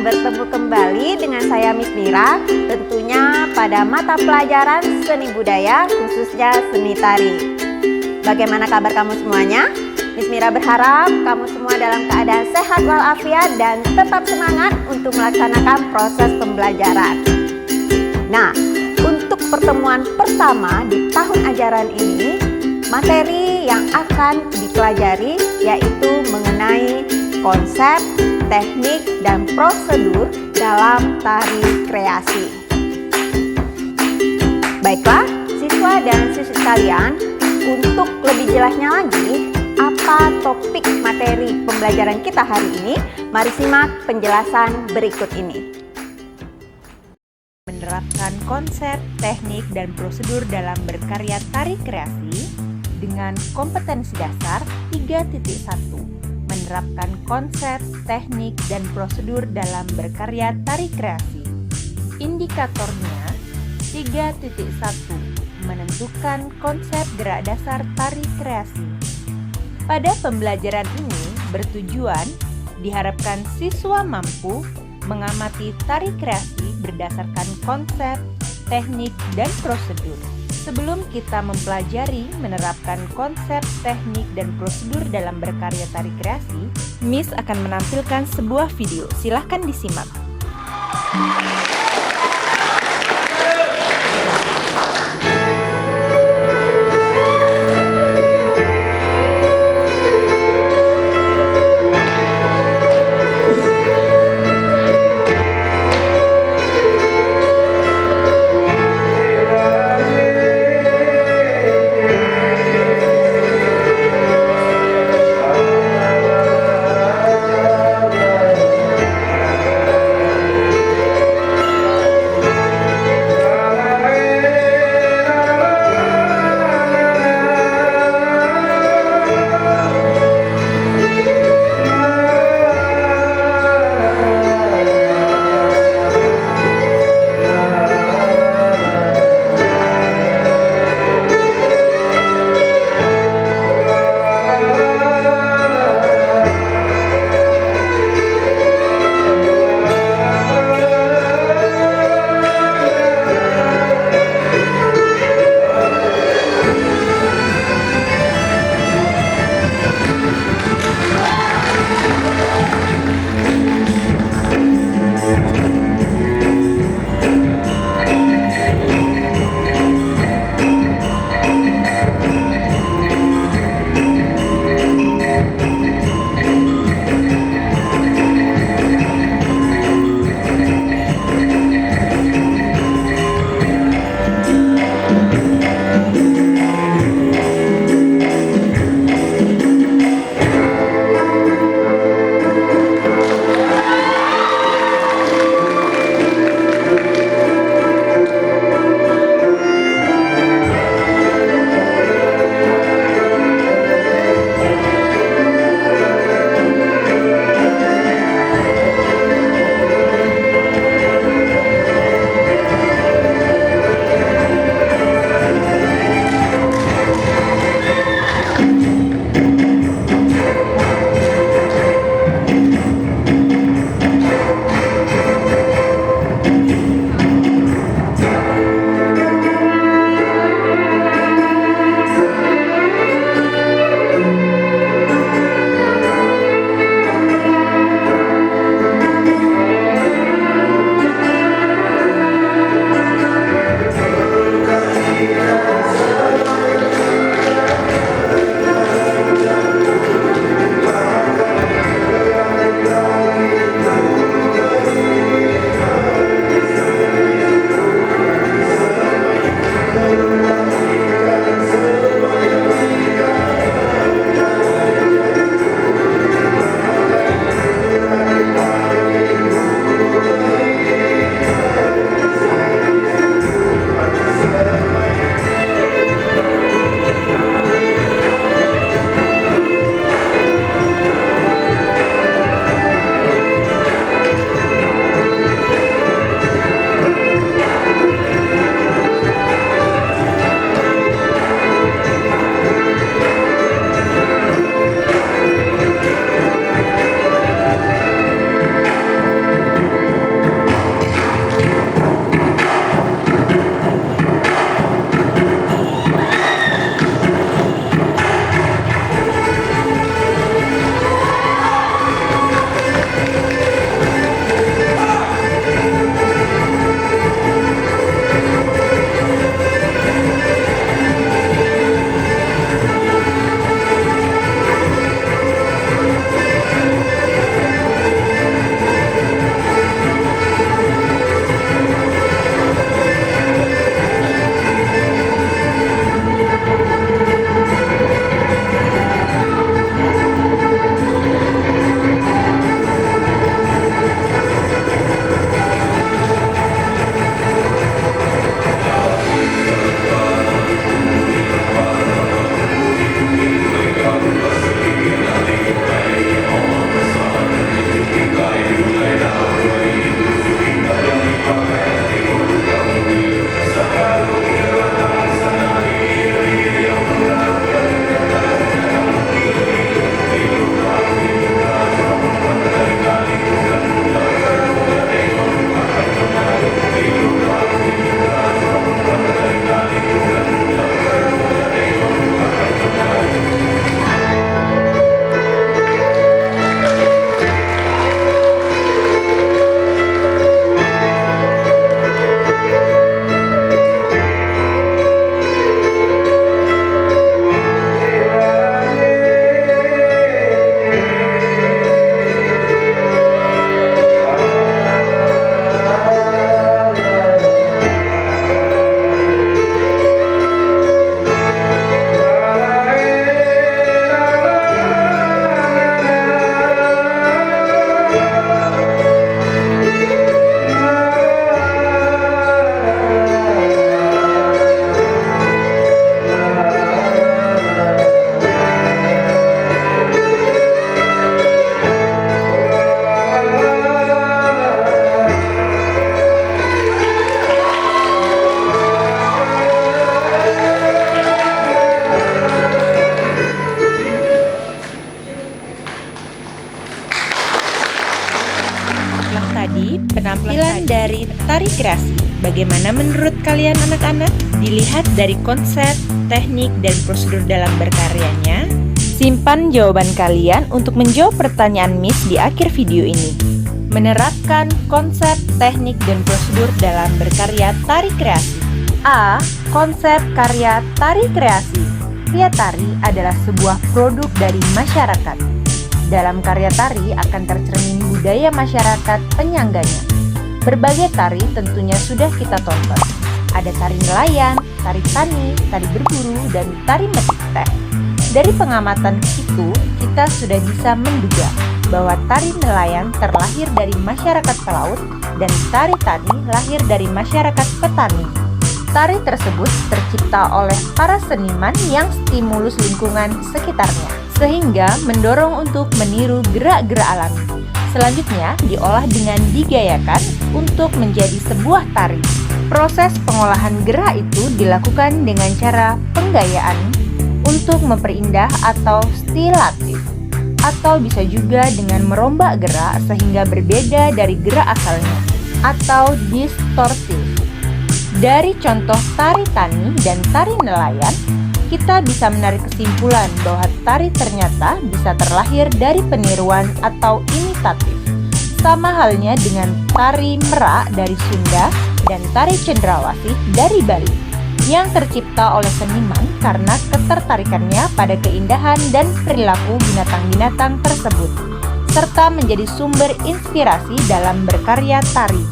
bertemu kembali dengan saya Miss Mira, tentunya pada mata pelajaran seni budaya khususnya seni tari. Bagaimana kabar kamu semuanya? Miss Mira berharap kamu semua dalam keadaan sehat walafiat dan tetap semangat untuk melaksanakan proses pembelajaran. Nah, untuk pertemuan pertama di tahun ajaran ini, materi yang akan dipelajari yaitu mengenai konsep, teknik, dan prosedur dalam tari kreasi. Baiklah, siswa dan siswi sekalian, untuk lebih jelasnya lagi, apa topik materi pembelajaran kita hari ini? Mari simak penjelasan berikut ini. Menerapkan konsep, teknik, dan prosedur dalam berkarya tari kreasi dengan kompetensi dasar 3.1. Menerapkan konsep, teknik, dan prosedur dalam berkarya tari kreasi. Indikatornya 3.1. Menentukan konsep gerak dasar tari kreasi. Pada pembelajaran ini bertujuan diharapkan siswa mampu mengamati tari kreasi berdasarkan konsep, teknik, dan prosedur. Sebelum kita mempelajari menerapkan konsep, teknik, dan prosedur dalam berkarya tari kreasi, Miss akan menampilkan sebuah video. Silahkan disimak. Bagaimana menurut kalian anak-anak? Dilihat dari konsep, teknik, dan prosedur dalam berkaryanya. Simpan jawaban kalian untuk menjawab pertanyaan Miss di akhir video ini. Menerapkan konsep, teknik, dan prosedur dalam berkarya tari kreasi. A. Konsep karya tari kreasi. Karya tari adalah sebuah produk dari masyarakat. Dalam karya tari akan tercermin budaya masyarakat penyangganya. Berbagai tari tentunya sudah kita tonton. Ada tari nelayan, tari tani, tari berburu, dan tari metik teh. Dari pengamatan itu, kita sudah bisa menduga bahwa tari nelayan terlahir dari masyarakat pelaut dan tari tani lahir dari masyarakat petani. Tari tersebut tercipta oleh para seniman yang stimulus lingkungan sekitarnya, sehingga mendorong untuk meniru gerak-gerak alami. Selanjutnya diolah dengan digayakan untuk menjadi sebuah tari. Proses pengolahan gerak itu dilakukan dengan cara penggayaan untuk memperindah atau stilatif, atau bisa juga dengan merombak gerak sehingga berbeda dari gerak asalnya, atau distortif. Dari contoh tari tani dan tari nelayan, kita bisa menarik kesimpulan bahwa tari ternyata bisa terlahir dari peniruan atau imitatif. Sama halnya dengan tari merak dari Sunda dan tari cendrawasih dari Bali, yang tercipta oleh seniman karena ketertarikannya pada keindahan dan perilaku binatang-binatang tersebut, serta menjadi sumber inspirasi dalam berkarya tari.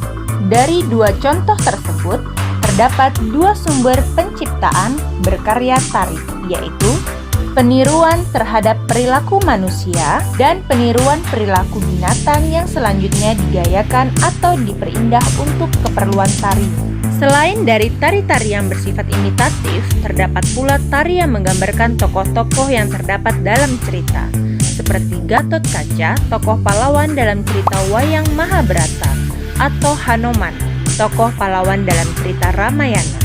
Dari dua contoh tersebut, terdapat dua sumber penciptaan berkarya tari, yaitu peniruan terhadap perilaku manusia dan peniruan perilaku binatang yang selanjutnya digayakan atau diperindah untuk keperluan tari. Selain dari tari-tari yang bersifat imitatif, terdapat pula tari yang menggambarkan tokoh-tokoh yang terdapat dalam cerita, seperti Gatot Kaca, tokoh pahlawan dalam cerita Wayang Mahabharata, atau Hanoman, tokoh pahlawan dalam cerita Ramayana.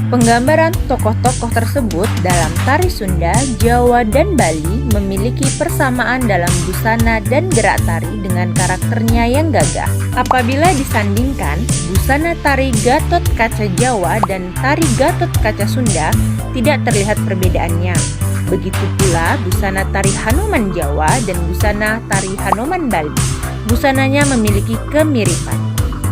Penggambaran tokoh-tokoh tersebut dalam tari Sunda, Jawa, dan Bali memiliki persamaan dalam busana dan gerak tari dengan karakternya yang gagah. Apabila disandingkan, busana tari Gatot Kaca Jawa dan tari Gatot Kaca Sunda tidak terlihat perbedaannya. Begitu pula busana tari Hanoman Jawa dan busana tari Hanoman Bali. Busananya memiliki kemiripan.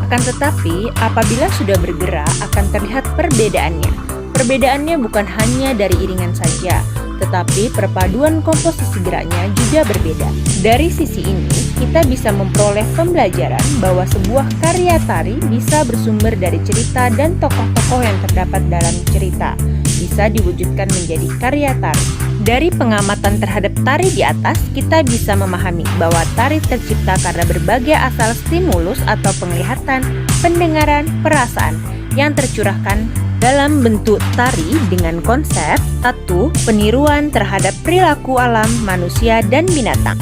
Akan tetapi, apabila sudah bergerak akan terlihat perbedaannya. Perbedaannya bukan hanya dari iringan saja, tetapi perpaduan komposisi geraknya juga berbeda. Dari sisi ini, kita bisa memperoleh pembelajaran bahwa sebuah karya tari bisa bersumber dari cerita dan tokoh-tokoh yang terdapat dalam cerita, bisa diwujudkan menjadi karya tari. Dari pengamatan terhadap tari di atas, kita bisa memahami bahwa tari tercipta karena berbagai asal stimulus atau penglihatan, pendengaran, perasaan yang tercurahkan dalam bentuk tari dengan konsep 1. Peniruan terhadap perilaku alam, manusia, dan binatang.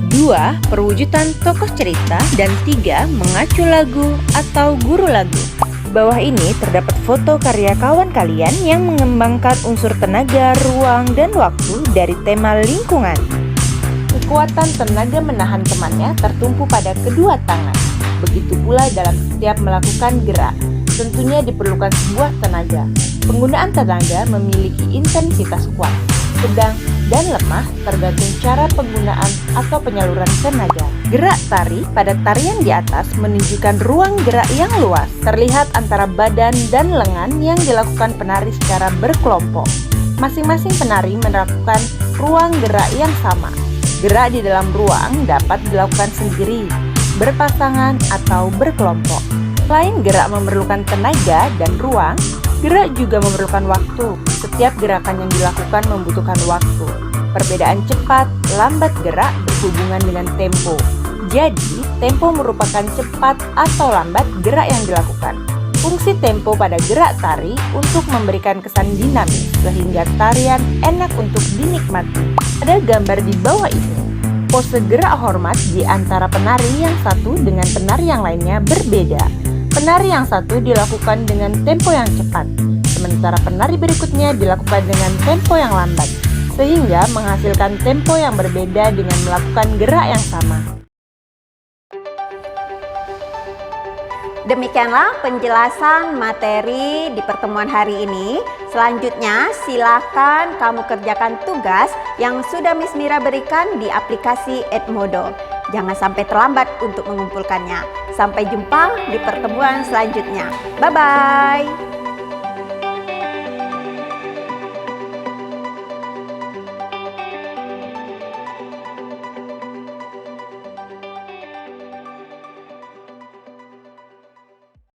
2. Perwujudan tokoh cerita. Dan 3. Mengacu lagu atau guru lagu. Di bawah ini terdapat foto karya kawan kalian yang mengembangkan unsur tenaga, ruang, dan waktu dari tema lingkungan. Kekuatan tenaga menahan temannya tertumpu pada kedua tangan. Begitu pula dalam setiap melakukan gerak. Tentunya diperlukan sebuah tenaga. Penggunaan tenaga memiliki intensitas kuat, sedang, dan lemah tergantung cara penggunaan atau penyaluran tenaga. Gerak tari pada tarian di atas menunjukkan ruang gerak yang luas, terlihat antara badan dan lengan yang dilakukan penari secara berkelompok. Masing-masing penari melakukan ruang gerak yang sama. Gerak di dalam ruang dapat dilakukan sendiri, berpasangan, atau berkelompok. Selain gerak memerlukan tenaga dan ruang, gerak juga memerlukan waktu. Setiap gerakan yang dilakukan membutuhkan waktu. Perbedaan cepat, lambat gerak berhubungan dengan tempo. Jadi, tempo merupakan cepat atau lambat gerak yang dilakukan. Fungsi tempo pada gerak tari untuk memberikan kesan dinamis, sehingga tarian enak untuk dinikmati. Pada gambar di bawah ini, pose gerak hormat di antara penari yang satu dengan penari yang lainnya berbeda. Penari yang satu dilakukan dengan tempo yang cepat, sementara penari berikutnya dilakukan dengan tempo yang lambat, sehingga menghasilkan tempo yang berbeda dengan melakukan gerak yang sama. Demikianlah penjelasan materi di pertemuan hari ini. Selanjutnya silakan kamu kerjakan tugas yang sudah Miss Mira berikan di aplikasi Edmodo. Jangan sampai terlambat untuk mengumpulkannya. Sampai jumpa di pertemuan selanjutnya. Bye-bye.